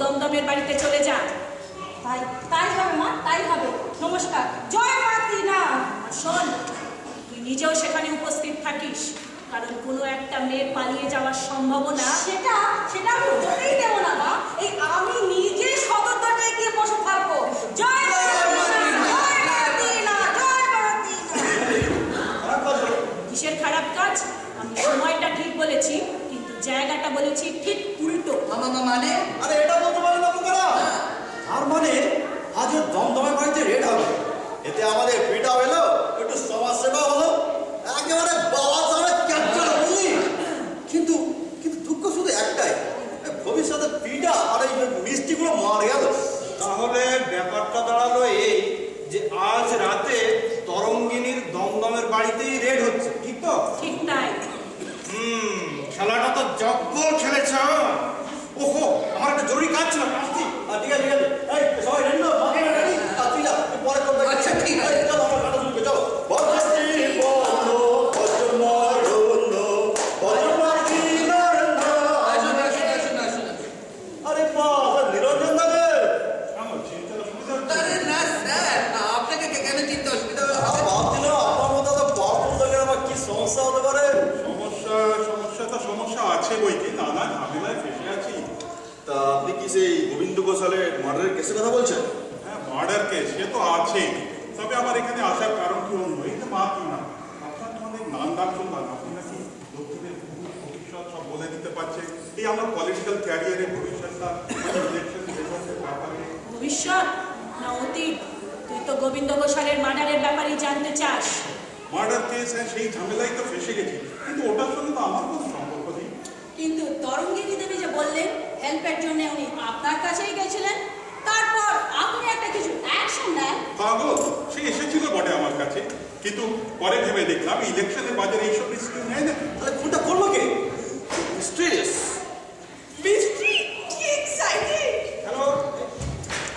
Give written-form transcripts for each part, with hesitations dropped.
দমদমের বাড়িতে চলে যা। তাই হবে মা, তাই হবে। নমস্কার। জয় মা ত্রিনা। শোন, তুই নিজেও সেখানে উপস্থিত থাকিস, কারণ কোনো একটা মেয়ের পালিয়ে যাওয়ার সম্ভাবনা সেটা আমি হতেই দেব না মা। এই আমি নিজে সদর দরজায় গিয়ে বসে থাকবো। জয় মা ত্রিনা, জয় মা ত্রিনা, জয় মা ত্রিনা। কিসের খারাপ কাজ? আমি সময়টা ঠিক বলেছি, কিন্তু জায়গাটা বলেছি ঠিক উল্টো। মানে আরে এটা বলতে পারেন না বুকারা। আর মানে আজ দমদমের বাড়িতে রেড হবে, এতে আমাদের পিটা হলো, একটু সমাজ সেবা হলো, একেবারে বাবা সামনে ক্যাপচার হলি। কিন্তু কিন্তু দুঃখ শুধু একটাই, ভবিষ্যতে পিটা আর এই মিষ্টিগুলো মার গেল। তাহলে ব্যাপারটা দাঁড়ালো এই যে আজ রাতে তরঙ্গিনীর দমদমের বাড়িতেই রেড হচ্ছে, ঠিক তো? ঠিক তাই। খেলাটা তো জব্বর খেলেছ। ওহো, আমার একটা জরুরি কাজ ছিল, আসছি। ঠিক আছে ঠিক আছে, এই সবাই রেডি না? বাকি রেডি? তুই যা, তুই পরে করবে। আচ্ছা, ঠিক আছে। চলো আমরা গানটা শুনবে, চলো। বজ্রশ্রী বন্ধ, বজ্রমরুন্দ, বজ্রমার্গী নরেন্দ্র। আরে বাবা, নিরঞ্জন দাদা। আরে না স্যার, আপনাকে কেন চিন্তা অসুবিধা হবে? ভাবছিলাম আপনার মতো তো পাওয়ারফুল লোকের আবার কি সমস্যা হতে পারে। সমস্যা আছে বইকে, নানা ঝামেলায় ফেসে আছি। তা আপনি কি সেই গোবিন্দ ঘোষালের মার্ডারের কেসের কথা বলছেন? হ্যাঁ, মার্ডার কেস সে তো আছে, তবে আমার এখানে আসার কারণ কি অন্য, এই তো মা কি না আপনার তোমাদের নাম ডাক শুনলাম, আপনি নাকি লোকদের ভবিষ্যৎ সব বলে দিতে পারছে। এই আমার পলিটিক্যাল ক্যারিয়ারের ভবিষ্যৎটা, ইলেকশন রেজাল্টের ব্যাপারে। ভবিষ্যৎ না অতীত? তুই তো গোবিন্দ ঘোষালের মার্ডারের ব্যাপারেই জানতে চাস। মার্ডার কেস, হ্যাঁ সেই ঝামেলাই তো ফেসে গেছি, কিন্তু ওটার সঙ্গে তো আমার কোনো সম্পর্ক নেই। কিন্তু তরঙ্গিনী দেবী যে বললেন হেল্পের জন্য উনি আপনার কাছেই গেছিলেন, তারপর আপনি একটা কিছু অ্যাকশন নেন। পাগল, সে এসেছিল বটে আমার কাছে, কিন্তু পরে ভেবে দেখলাম ইলেকশনের বাজারে এইসব রিস্ক নেয় না। তাহলে ফোনটা করলো কে? মিস্ট্রিয়াস। মিস্ট্রি, কি এক্সাইটেড। হ্যালো,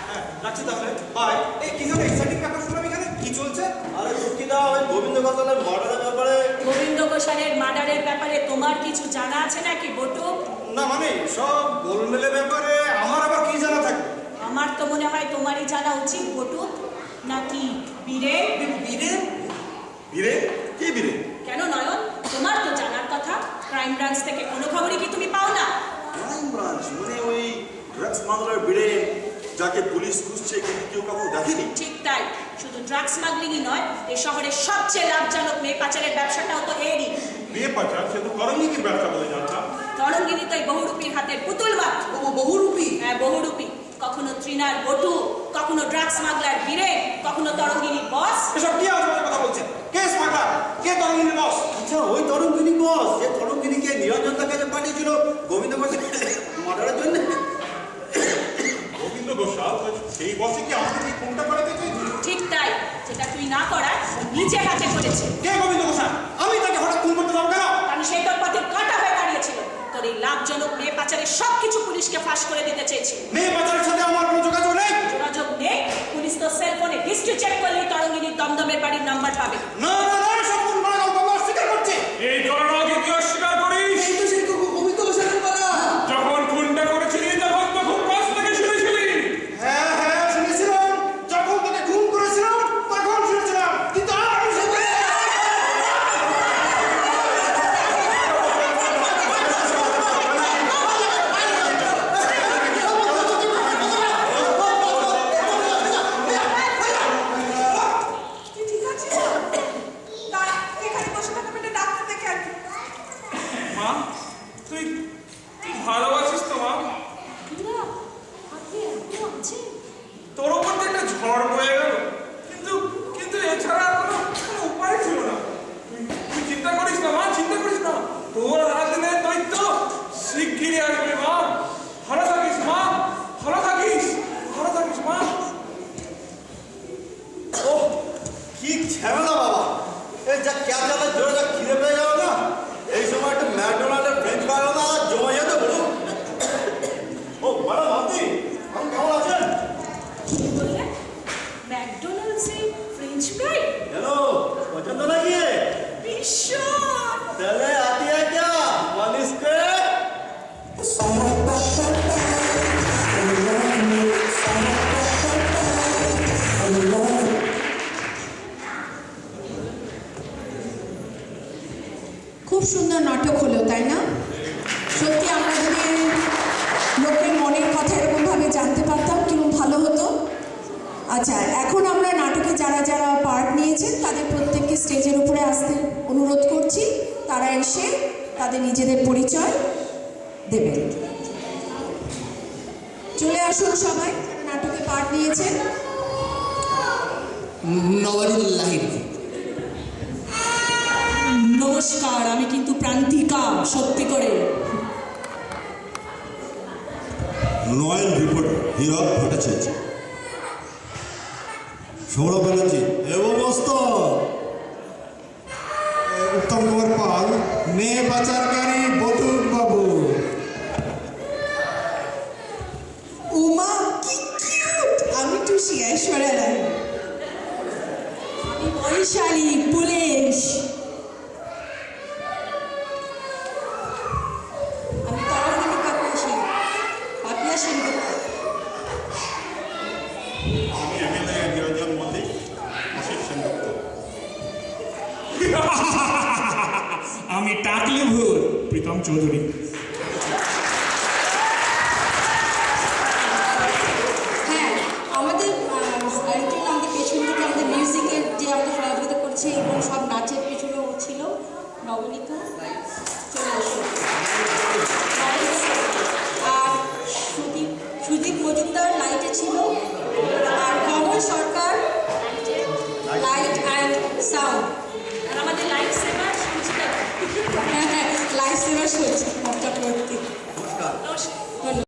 হ্যাঁ রাখছি তাহলে, বাই। এই কি ধরনের এক্সাইটিং ব্যাপার শুনলাম এখানে, কি চলছে? আরে দুঃখিতা, ওই গোবিন্দ ঘোষালের মার্ডারের ব্যাপারে। গোবিন্দ ঘোষালের মার্ডারের ব্যাপারে তোমার কিছু জানা আছে নাকি বটু? না মানে সব গোলমেলের ব্যাপারে আমার আবার কি জানা থাকবে? আমার তো মনে হয় তোমারই জানা উচিত বটু। নাকি বীরে? বীরে? বীরে? কি বীরে? কেন নয়ন, তোমার তো জানার কথা। ক্রাইম ব্রাঞ্চ থেকে কোনো খবরই কি তুমি পাও না? ক্রাইম ব্রাঞ্চ মানে ওই ড্রাগস স্মাগলার বিড়ে যাকে পুলিশ খুঁজছে, কিন্তু কেউ কাউকে দেখেনি। ঠিক তাই। শুধু ড্রাগস স্মাগলিংই নয়, এই শহরের সবচেয়ে লাভজনক মেয়ে পাচারের ব্যবসাটাও তো এরই। মেয়ে পাচার? সে তো তরঙ্গিনীর ব্যবসা বলে জানতাম। তরঙ্গিনী তো এই বহুরূপীর হাতের পুতুল মাত্র। বহুরূপী? হ্যাঁ, বহুরূপী। কখনো ত্রিনার বটু, কখনো ড্রাগস স্মাগলার বীরে, কখনো তরঙ্গিনীর বস। এসব কি আজবাজে কথা বলছেন? কে স্মাগলার? কে তরঙ্গিনীর বস? আচ্ছা, ওই তরঙ্গিনী বস যে তরঙ্গিনীকে নিরঞ্জন দার কাছে পাঠিয়েছিল গোবিন্দ ঘোষালের মার্ডারের জন্য। গোবিন্দ ঘোষাল সেই বসে কি আমাকে কি ফোনটা করাতে চাইছিল? ঠিক তাই। যেটা তুই না করার নিজে হাতে করেছে। কে গোবিন্দ ঘোষাল? আমি তাকে হঠাৎ ফোন করতে যাবো কেন? কারণ সেই তোর পথে কাটা হয়ে দাঁড়িয়েছিল। তোর এই লাভজনক মেয়ে পাচারের সবকিছু পুলিশকে ফাঁস করে দিতে চেয়েছিল। মেয়ে পাচারের সাথে আমার কোনো যোগাযোগ নেই। যোগাযোগ নেই? পুলিশ তো সেলফোনে হিস্ট্রি চেক করলেই তরঙ্গিনীর দমদমের বাড়ির নাম্বার পাবে। না না না, সম্পূর্ণ গল্প অস্বীকার করছে। এই ঘটনাকে কি অস্বীকার করিস? এই তো সেই গোবিন্দ ঘোষালের পালা। যখন খুনটা করেছিলি তখন তো খুব কাছ থেকে শুনেছিলি। হ্যাঁ হ্যাঁ শুনেছিলাম, যখন তোকে খুন করেছিলাম তখন শুনেছিলাম, কিন্তু আর আমি শুনতে ঠিক আছে তাই এখানে বসে থাকা মেয়েটা ডাক্তার দেখে আর কি। মা, তুই ভালোবাসিস তো মা? তোর ওপর তো একটা ঝড় বয়ে গেল, কিন্তু এছাড়া আর কোনো উপায় ছিল না। তুই চিন্তা করিস না মা, চিন্তা করিস না। তোর রাজনের দৈত্য শিগগিরই আসবে মা। ভালো থাকিস মা, ভালো থাকিস, ভালো থাকিস মা। ও কি ঝামেলা বাবা! এই যা ক্যাচালে জোরে যা খিদে পেয়ে গেল না, এই সময় একটা ম্যাকডোনাল্ডের ফ্রেঞ্চ ফ্রাই হলো না, জমে যেতে বলুন। ও ম্যাডাম, আপনি কেমন আছেন? কি বললে? ম্যাকডোনাল্ডসে ফ্রেঞ্চ ফ্রাই? কেন, পছন্দ নাকি? ভীষণ। তাহলে আতি क्या? 1 स्क्वायर আচ্ছা, এখন আমরা নাটকে যারা যারা পার্ট নিয়েছেন তাদের প্রত্যেককে স্টেজের উপরে আসতে অনুরোধ করছি। তারা এসে তাদের নিজেদের পরিচয় দেবেন। চলে আসুন সবাই যারা নাটকে পার্ট নিয়েছেন। নওয়াজুল লাহিড়ী। নমস্কার, আমি কিন্তু প্রান্তিকা, সত্যি করে। নয়ন রিপোর্টার হীরক ভট্টাচার্য। সৌরভ ব্যানার্জি এবং উত্তম কুমার পাল, মেয়ে পাচারকারী বটুক বাবু। উমা কি কিউট, আমি টুসি ঐশ্বর্যা রায়। আমি বৈশালী, পুলিশ। আমি তরফিকা কৌশিক, পাপিয়া সেনগুপ্ত। আমি এমএলএ নিরঞ্জন মল্লিক, আশিস সেনগুপ্ত। আমি টাকলি ভূত, প্রীতম চৌধুরী। হ্যাঁ, আমাদের আমাদের পেছন থেকে আমাদের মিউজিকের যে আমাদের সহযোগিতা করছে এবং সব নাচের পেছনেও ছিল নবনীতা। চলে আসো। আর সুদীপ মজুমদার লাইটে ছিল, আর কমল সরকার লাইট অ্যান্ড সাউন্ড। আর আমাদের লাইফ সেভার সুচিতা। হ্যাঁ, লাইট সেভার চলছে চক্রবর্তী। নমস্কার।